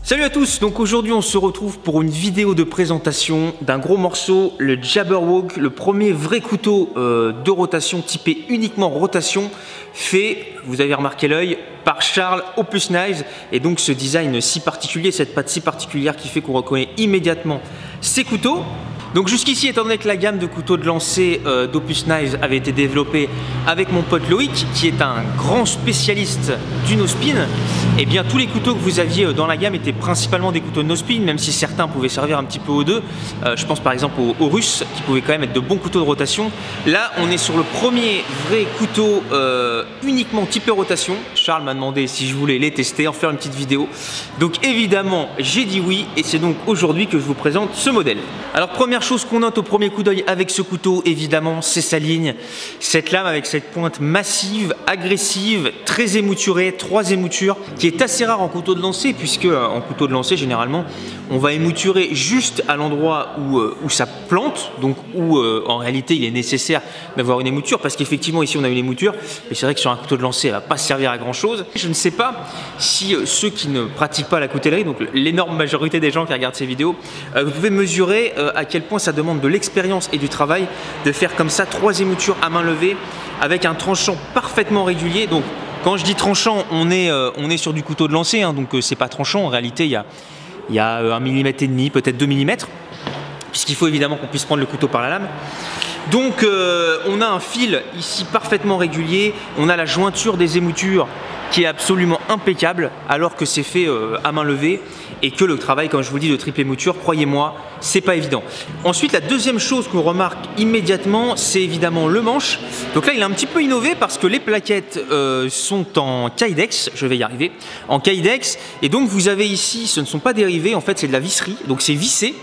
Salut à tous, donc aujourd'hui on se retrouve pour une vidéo de présentation d'un gros morceau, le Jabberwock, le premier vrai couteau de rotation typé uniquement rotation, fait, vous avez remarqué l'œil, par Charles Opus Knives, et donc ce design si particulier, cette patte si particulière qui fait qu'on reconnaît immédiatement ces couteaux. Donc jusqu'ici, étant donné que la gamme de couteaux de lancer d'Opus Knives avait été développée avec mon pote Loïc, qui est un grand spécialiste du no-spin, et bien tous les couteaux que vous aviez dans la gamme étaient principalement des couteaux de no-spin, même si certains pouvaient servir un petit peu aux deux. Je pense par exemple aux Russes, qui pouvaient quand même être de bons couteaux de rotation. Là, on est sur le premier vrai couteau uniquement typé rotation. Charles m'a demandé si je voulais les tester, en faire une petite vidéo. Donc évidemment, j'ai dit oui, et c'est donc aujourd'hui que je vous présente ce modèle. Alors première chose qu'on note au premier coup d'œil avec ce couteau, évidemment, c'est sa ligne. Cette lame avec cette pointe massive, agressive, très émouturée, 3 émoutures, qui est assez rare en couteau de lancer, puisque en couteau de lancer, généralement, on va émouturer juste à l'endroit où ça plante, donc où en réalité il est nécessaire d'avoir une émouture, parce qu'effectivement ici on a une émouture, mais c'est vrai que sur un couteau de lancer, elle ne va pas servir à grand chose. Je ne sais pas si ceux qui ne pratiquent pas la coutellerie, donc l'énorme majorité des gens qui regardent ces vidéos, vous pouvez mesurer à quel point ça demande de l'expérience et du travail de faire comme ça 3 émoutures à main levée avec un tranchant parfaitement régulier. Donc quand je dis tranchant, on est sur du couteau de lancer, hein, donc c'est pas tranchant, en réalité il y a 1,5 mm, peut-être 2 mm, puisqu'il faut évidemment qu'on puisse prendre le couteau par la lame. Donc on a un fil ici parfaitement régulier, on a la jointure des émoutures qui est absolument impeccable alors que c'est fait à main levée, et que le travail, comme je vous le dis, de triple émouture, croyez-moi, c'est pas évident. Ensuite, la deuxième chose qu'on remarque immédiatement, c'est évidemment le manche. Donc là, il a un petit peu innové parce que les plaquettes sont en Kydex, je vais y arriver, en Kydex, et donc vous avez ici, ce ne sont pas dérivés, en fait c'est de la visserie, donc c'est vissé.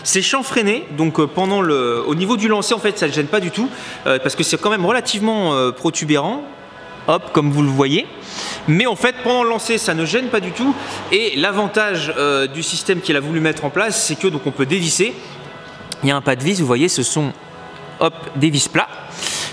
C'est chanfreiné, donc au niveau du lancer, en fait, ça ne gêne pas du tout, parce que c'est quand même relativement protubérant, hop, comme vous le voyez. Mais en fait, pendant le lancer, ça ne gêne pas du tout. Et l'avantage du système qu'il a voulu mettre en place, c'est que donc on peut dévisser. Il y a un pas de vis, vous voyez, ce sont hop, des vis plats.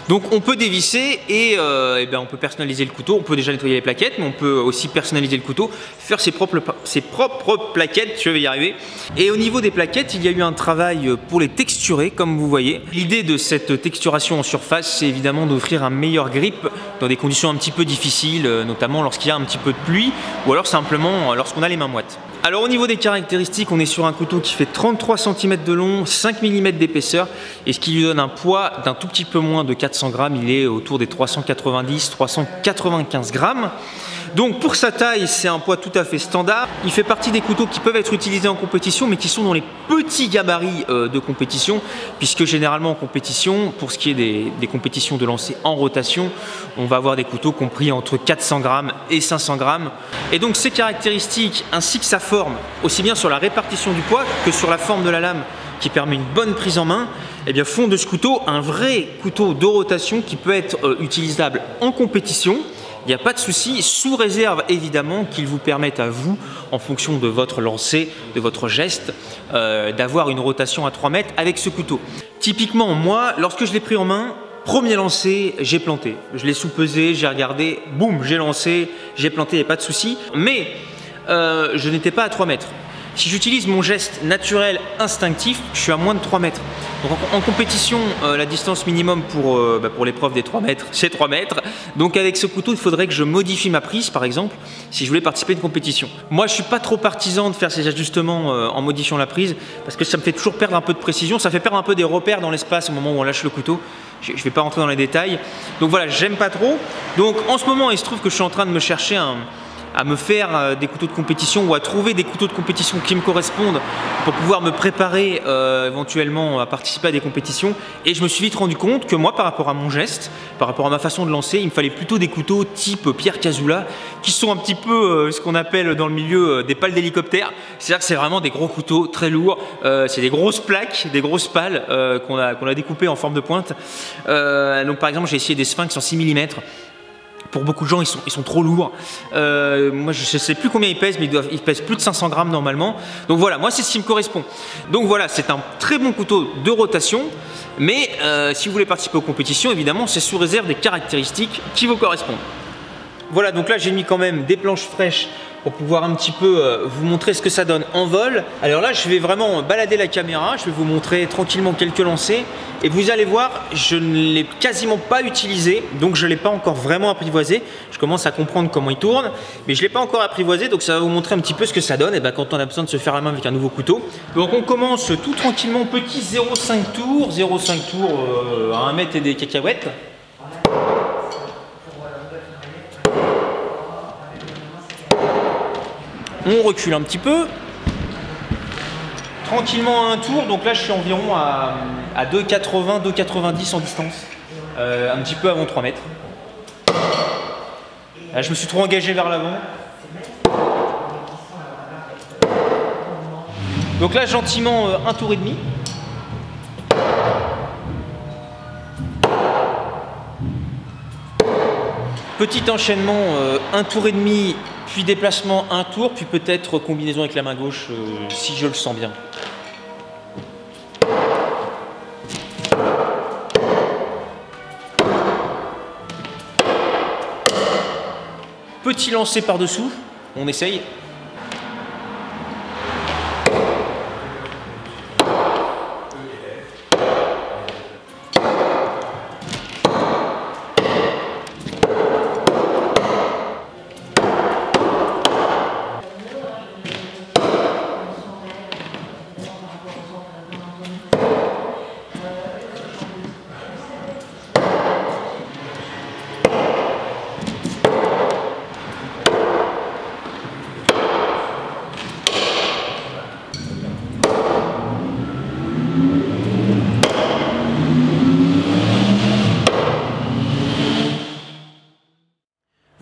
Donc on peut dévisser et on peut personnaliser le couteau. On peut déjà nettoyer les plaquettes, mais on peut aussi personnaliser le couteau, faire ses propres plaquettes, je vais y arriver. Et au niveau des plaquettes, il y a eu un travail pour les texturer, comme vous voyez. L'idée de cette texturation en surface, c'est évidemment d'offrir un meilleur grip dans des conditions un petit peu difficiles, notamment lorsqu'il y a un petit peu de pluie ou alors simplement lorsqu'on a les mains moites. Alors au niveau des caractéristiques, on est sur un couteau qui fait 33 cm de long, 5 mm d'épaisseur, et ce qui lui donne un poids d'un tout petit peu moins de 400 grammes, il est autour des 390-395 grammes. Donc pour sa taille, c'est un poids tout à fait standard. Il fait partie des couteaux qui peuvent être utilisés en compétition, mais qui sont dans les petits gabarits de compétition, puisque généralement en compétition, pour ce qui est des compétitions de lancer en rotation, on va avoir des couteaux compris entre 400 grammes et 500 grammes. Et donc ces caractéristiques, ainsi que sa forme, aussi bien sur la répartition du poids que sur la forme de la lame, qui permet une bonne prise en main, eh bien, font de ce couteau un vrai couteau de rotation qui peut être utilisable en compétition. Il n'y a pas de souci, sous réserve évidemment qu'il vous permette à vous, en fonction de votre lancer, de votre geste, d'avoir une rotation à 3 mètres avec ce couteau. Typiquement, moi, lorsque je l'ai pris en main, premier lancer, j'ai planté. Je l'ai sous-pesé, j'ai regardé, boum, j'ai lancé, j'ai planté, il n'y a pas de souci. Mais je n'étais pas à 3 mètres. Si j'utilise mon geste naturel instinctif, je suis à moins de 3 mètres. Donc en compétition, la distance minimum pour l'épreuve des 3 mètres, c'est 3 mètres. Donc avec ce couteau, il faudrait que je modifie ma prise, par exemple, si je voulais participer à une compétition. Moi, je ne suis pas trop partisan de faire ces ajustements en modifiant la prise, parce que ça me fait toujours perdre un peu de précision, ça fait perdre un peu des repères dans l'espace au moment où on lâche le couteau. Je ne vais pas rentrer dans les détails. Donc voilà, j'aime pas trop. Donc en ce moment, il se trouve que je suis en train de me chercher à me faire des couteaux de compétition ou à trouver des couteaux de compétition qui me correspondent pour pouvoir me préparer éventuellement à participer à des compétitions. Et je me suis vite rendu compte que moi, par rapport à mon geste, par rapport à ma façon de lancer, il me fallait plutôt des couteaux type Pierre Cazula, qui sont un petit peu ce qu'on appelle dans le milieu des pales d'hélicoptère. C'est-à-dire que c'est vraiment des gros couteaux très lourds, c'est des grosses plaques, des grosses pales qu'on a découpées en forme de pointe. Donc par exemple, j'ai essayé des Sphinx en 6 mm. Pour beaucoup de gens, ils sont trop lourds. Moi, je ne sais plus combien ils pèsent, mais ils pèsent plus de 500 grammes normalement. Donc voilà, moi, c'est ce qui me correspond. Donc voilà, c'est un très bon couteau de rotation. Mais si vous voulez participer aux compétitions, évidemment, c'est sous réserve des caractéristiques qui vous correspondent. Voilà, donc là, j'ai mis quand même des planches fraîches pour pouvoir un petit peu vous montrer ce que ça donne en vol. Alors là, je vais vraiment balader la caméra, je vais vous montrer tranquillement quelques lancers et vous allez voir, je ne l'ai quasiment pas utilisé, donc je ne l'ai pas encore vraiment apprivoisé. Je commence à comprendre comment il tourne, mais je ne l'ai pas encore apprivoisé, donc ça va vous montrer un petit peu ce que ça donne et ben, quand on a besoin de se faire la main avec un nouveau couteau. Donc on commence tout tranquillement, petit 0,5 tours, 0,5 tours à 1 mètre et des cacahuètes. On recule un petit peu, tranquillement à un tour, donc là je suis environ à 2,80, 2,90 en distance, un petit peu avant 3 mètres. Là je me suis trop engagé vers l'avant. Donc là gentiment un tour et demi. Petit enchaînement, un tour et demi, puis déplacement un tour, puis peut-être combinaison avec la main gauche si je le sens bien. Petit lancer par-dessous, on essaye.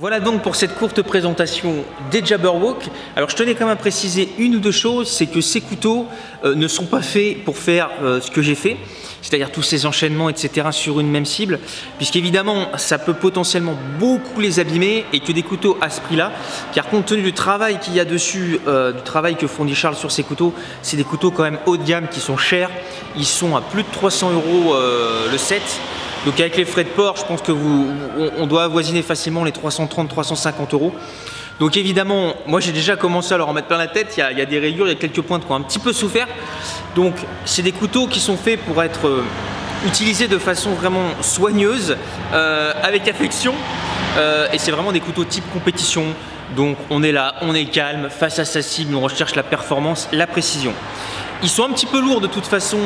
Voilà donc pour cette courte présentation des Jabberwock. Alors je tenais quand même à préciser une ou deux choses, c'est que ces couteaux ne sont pas faits pour faire ce que j'ai fait, c'est-à-dire tous ces enchaînements, etc. sur une même cible, puisqu'évidemment ça peut potentiellement beaucoup les abîmer et que des couteaux à ce prix-là, car compte tenu du travail qu'il y a dessus, du travail que fournit Charles sur ces couteaux, c'est des couteaux quand même haut de gamme qui sont chers, ils sont à plus de 300 € le set. Donc avec les frais de port, je pense que on doit avoisiner facilement les 330-350 €. Donc évidemment, moi j'ai déjà commencé à leur en mettre plein la tête, il y a des rayures, il y a quelques pointes qui ont un petit peu souffert. Donc c'est des couteaux qui sont faits pour être utilisés de façon vraiment soigneuse, avec affection. Et c'est vraiment des couteaux type compétition. Donc on est là, on est calme, face à sa cible, on recherche la performance, la précision. Ils sont un petit peu lourds de toute façon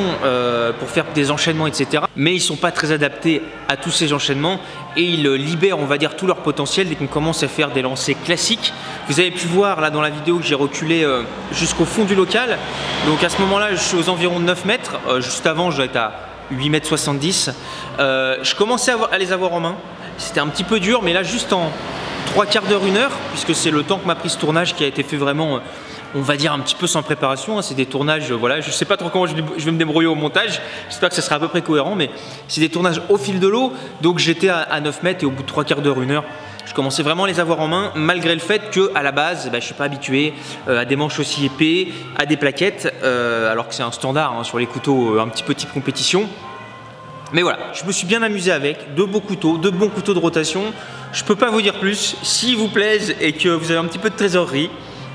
pour faire des enchaînements, etc. Mais ils ne sont pas très adaptés à tous ces enchaînements et ils libèrent, on va dire, tout leur potentiel dès qu'on commence à faire des lancers classiques. Vous avez pu voir là dans la vidéo que j'ai reculé jusqu'au fond du local. Donc à ce moment-là, je suis aux environs de 9 mètres. Juste avant, je dois être à 8,70 m. Je commençais à les avoir en main. C'était un petit peu dur, mais là, juste en 3/4 d'heure, 1 heure, puisque c'est le temps que m'a pris ce tournage qui a été fait vraiment... on va dire un petit peu sans préparation, c'est des tournages, voilà, je ne sais pas trop comment je vais me débrouiller au montage, j'espère que ça sera à peu près cohérent, mais c'est des tournages au fil de l'eau, donc j'étais à 9 mètres et au bout de 3/4 d'heure, 1 heure, je commençais vraiment à les avoir en main, malgré le fait qu'à la base, je ne suis pas habitué à des manches aussi épais, à des plaquettes, alors que c'est un standard sur les couteaux un petit peu type compétition. Mais voilà, je me suis bien amusé avec, de bons couteaux de rotation, je ne peux pas vous dire plus, s'ils vous plaisent et que vous avez un petit peu de trésorerie,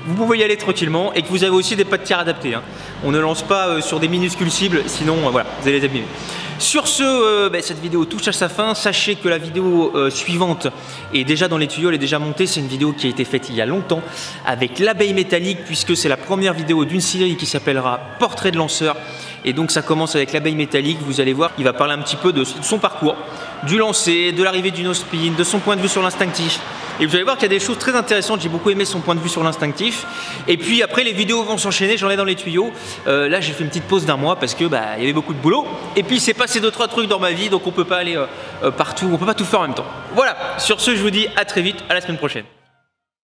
vous pouvez y aller tranquillement et que vous avez aussi des pas de tir adaptés. On ne lance pas sur des minuscules cibles, sinon voilà, vous allez les abîmer. Sur ce, cette vidéo touche à sa fin. Sachez que la vidéo suivante est déjà dans les tuyaux, elle est déjà montée. C'est une vidéo qui a été faite il y a longtemps avec l'abeille métallique, puisque c'est la première vidéo d'une série qui s'appellera Portrait de lanceur. Et donc ça commence avec l'abeille métallique, vous allez voir, il va parler un petit peu de son parcours, du lancer, de l'arrivée du no-spin, de son point de vue sur l'instinctif. Et vous allez voir qu'il y a des choses très intéressantes, j'ai beaucoup aimé son point de vue sur l'instinctif. Et puis après les vidéos vont s'enchaîner, j'en ai dans les tuyaux. Là j'ai fait une petite pause d'1 mois parce que il y avait beaucoup de boulot. Et puis c'est passé 2-3 trucs dans ma vie, donc on peut pas aller partout, on peut pas tout faire en même temps. Voilà, sur ce je vous dis à très vite, à la semaine prochaine.